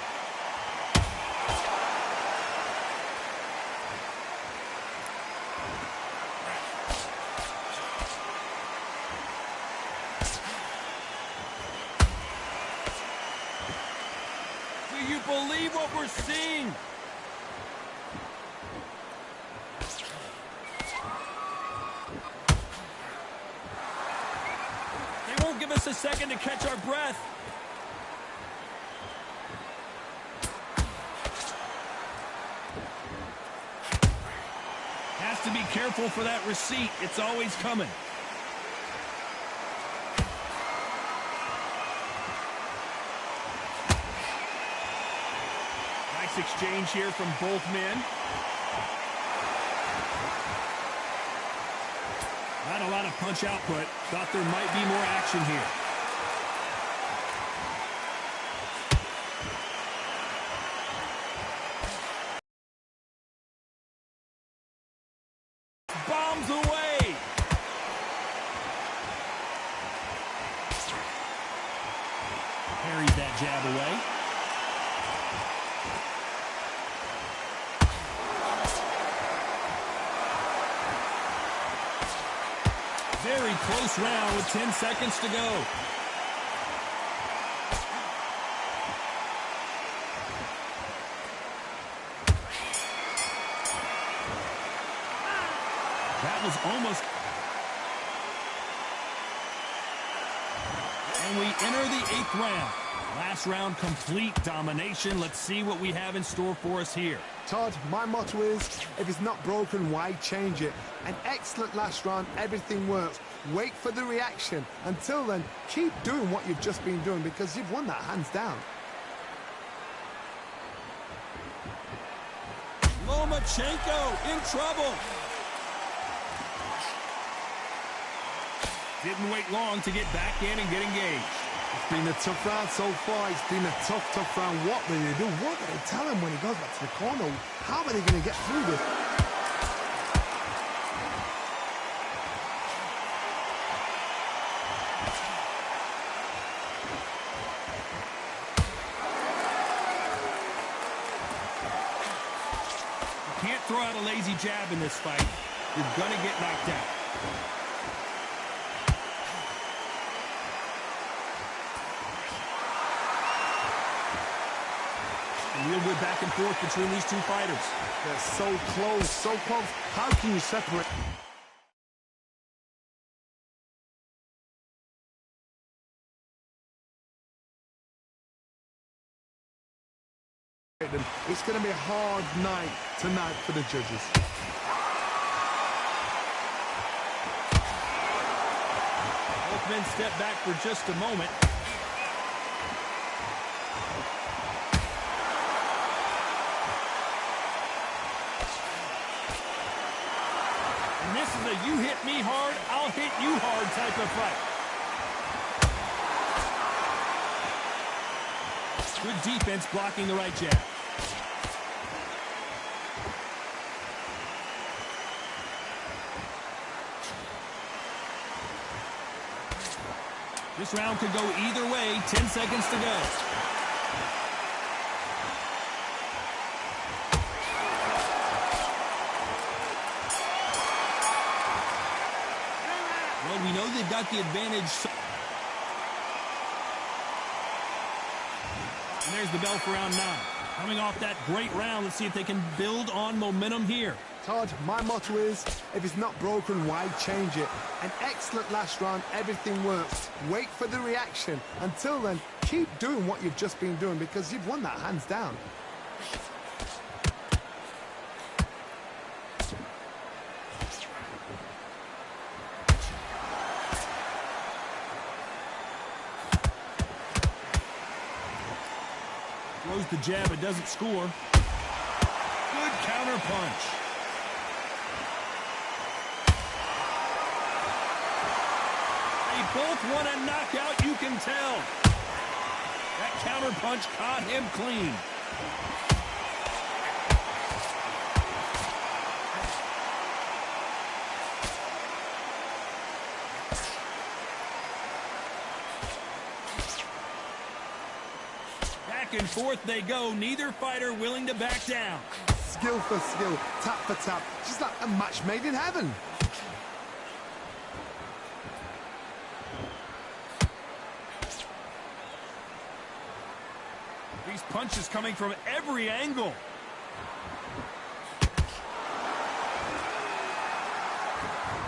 Do you believe what we're seeing? They won't give us a second to catch our breath. Has to be careful for that receipt. It's always coming. Nice exchange here from both men. Not a lot of punch output. Thought there might be more action here. Bombs away. Parries that jab away. Very close round with 10 seconds to go. That was almost... And we enter the 8th round. Last round, complete domination. Let's see what we have in store for us here. Todd, my motto is, if it's not broken, why change it? An excellent last round, everything works. Wait for the reaction. Until then, keep doing what you've just been doing because you've won that hands down. Lomachenko in trouble. Didn't wait long to get back in and get engaged. It's been a tough round so far. It's been a tough round. What will they do? What will they tell him when he goes back to the corner? How are they going to get through this? You can't throw out a lazy jab in this fight. You're going to get knocked out. Real good back and forth between these two fighters. They're so close, so close. How can you separate? It's going to be a hard night tonight for the judges. Both men step back for just a moment. This is a you hit me hard, I'll hit you hard type of fight. Good defense blocking the right jab. This round could go either way. 10 seconds to go. Well, we know they've got the advantage. And there's the bell for round 9. Coming off that great round, let's see if they can build on momentum here. Todd, my motto is, if it's not broken, why change it? An excellent last round, everything works. Wait for the reaction. Until then, keep doing what you've just been doing because you've won that hands down. Throws the jab, it doesn't score. Good counter punch. both want a knockout, you can tell. That counter punch caught him clean. Back and forth they go, neither fighter willing to back down. Skill for skill, tap for tap, just like a match made in heaven. These punches coming from every angle.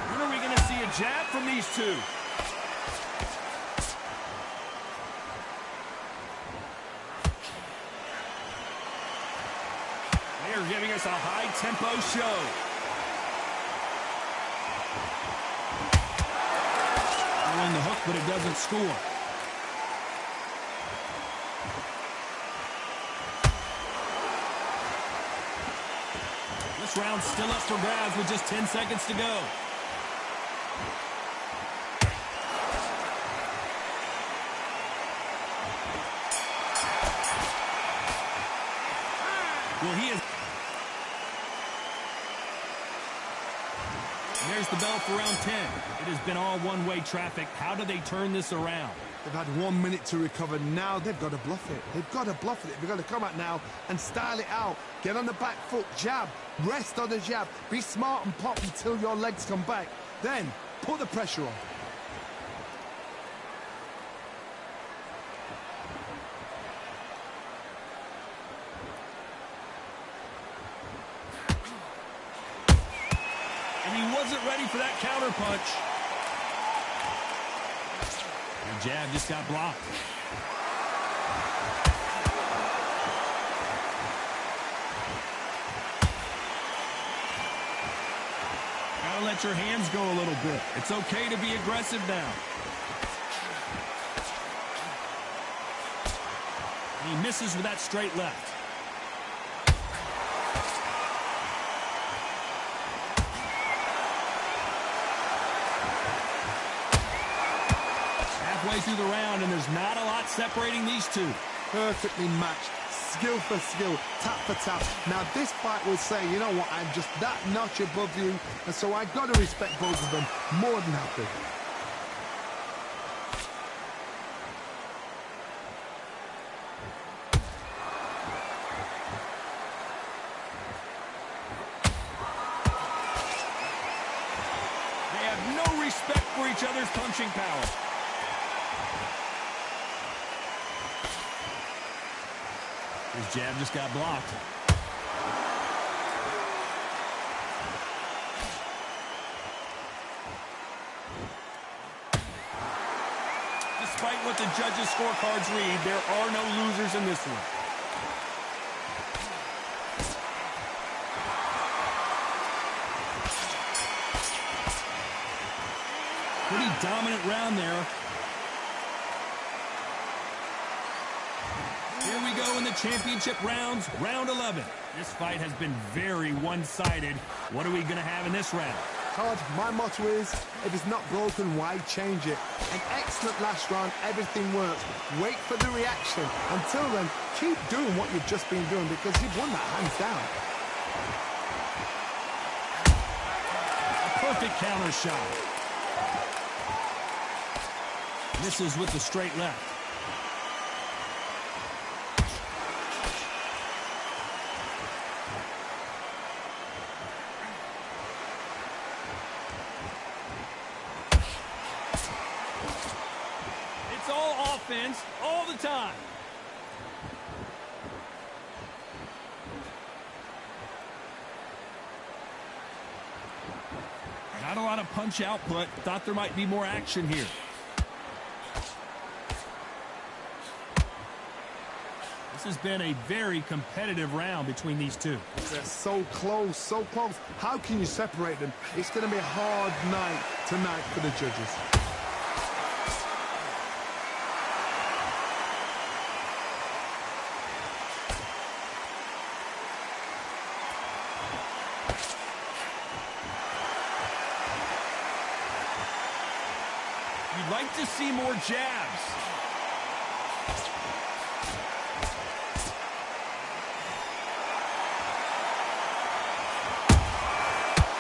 When are we going to see a jab from these two? They're giving us a high-tempo show. Throwing the hook, but it doesn't score. This round's still up for grabs with just 10 seconds to go. Well, he is. And there's the bell for round 10. It has been all one-way traffic. How do they turn this around? They've had 1 minute to recover. Now they've got to bluff it. They've got to bluff it. They've got to come out now and style it out. Get on the back foot, jab, rest on the jab. Be smart and pop until your legs come back. Then put the pressure on. And he wasn't ready for that counter punch. The jab just got blocked. Gotta let your hands go a little bit. It's okay to be aggressive now. And he misses with that straight left. Halfway through the round, and there's not a lot separating these two. Perfectly matched, skill for skill, tap for tap. Now this fight will say, you know what, I'm just that notch above you, and so I've got to respect both of them. More than happy. They have no respect for each other's punching power. His jab just got blocked. Despite what the judges' scorecards read, there are no losers in this one. Pretty dominant round there. Here we go in the championship rounds, round 11. This fight has been very one-sided. What are we going to have in this round? Todd, my motto is, if it's not broken, why change it? An excellent last round, everything works. Wait for the reaction. Until then, keep doing what you've just been doing because you've won that hands down. A perfect counter shot. Misses with the straight left. It's all offense all the time. Not a lot of punch output. Thought there might be more action here. This has been a very competitive round between these two. They're so close, so close. How can you separate them? It's going to be a hard night tonight for the judges. You I'd like to see more jabs.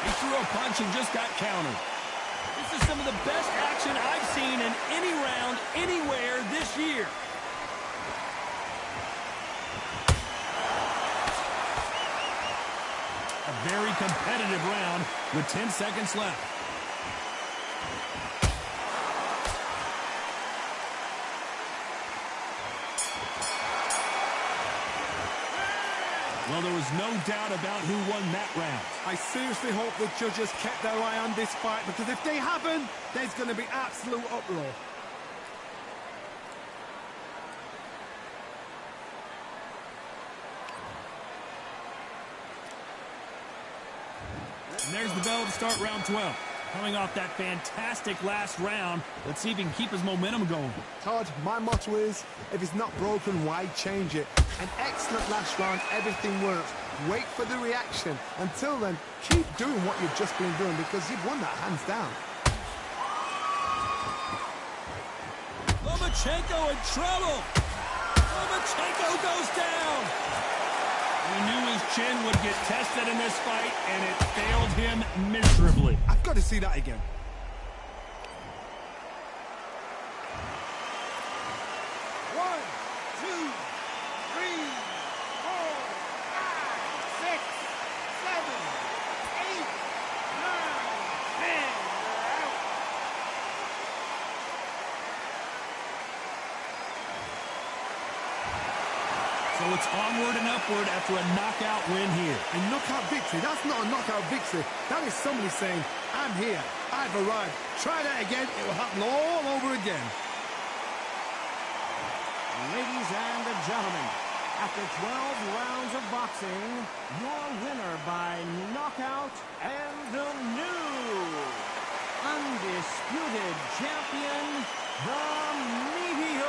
He threw a punch and just got countered. This is some of the best action I've seen in any round, anywhere this year. A very competitive round with 10 seconds left. Well, there was no doubt about who won that round. I seriously hope the judges kept their eye on this fight, because if they haven't, there's going to be absolute uproar. And there's the bell to start round 12. Coming off that fantastic last round, let's see if he can keep his momentum going. Todd, my motto is, if it's not broken, why change it? An excellent last round, everything works. Wait for the reaction. Until then, keep doing what you've just been doing, because you've won that hands down. Lomachenko in trouble. Lomachenko goes down. He knew his chin would get tested in this fight, and it failed him miserably. I've got to see that again. One, two, three, four, five, six, seven, eight, nine, 10. You're out. So it's onward and upward after a knockout win here. A knockout victory? That's not a knockout victory. That is somebody saying, I'm here, I've arrived. Try that again, it will happen all over again. Ladies and gentlemen, after 12 rounds of boxing, your winner by knockout and the new undisputed champion, the Meteor.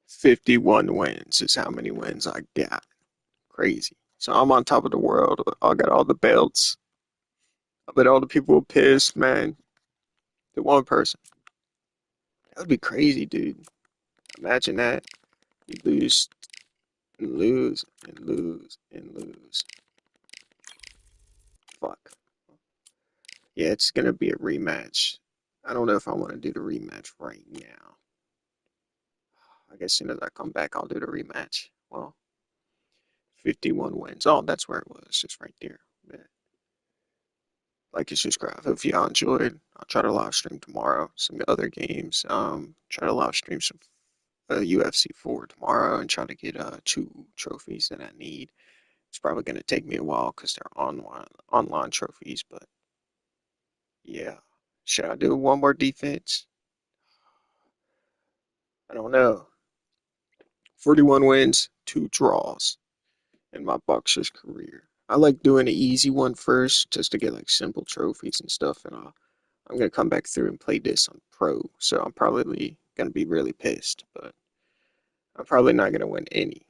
"51 wins is how many wins I got. Crazy. So I'm on top of the world. I got all the belts. I bet all the people were pissed, man. The one person. That would be crazy, dude. Imagine that. You lose and lose and lose and lose. Fuck. Yeah, it's gonna be a rematch. I don't know if I want to do the rematch right now. I guess as soon as I come back, I'll do the rematch. Well, 51 wins. Oh, that's where it was. Just right there. Yeah. Like and subscribe. If y'all enjoyed, I'll try to live stream tomorrow. Some other games. Try to live stream some UFC 4 tomorrow and try to get 2 trophies that I need. It's probably gonna take me a while because they're online trophies, but yeah. Should I do one more defense? I don't know. 41 wins, 2 draws in my boxer's career. I like doing the easy one first just to get like simple trophies and stuff, and I'm gonna come back through and play this on pro, so I'm probably gonna be really pissed, but I'm probably not gonna win any.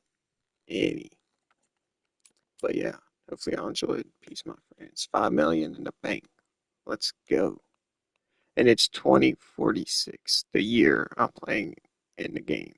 But yeah, hopefully y'all enjoyed. Peace, my friends. 5 million in the bank. Let's go. and it's 2046, the year I'm playing in the game.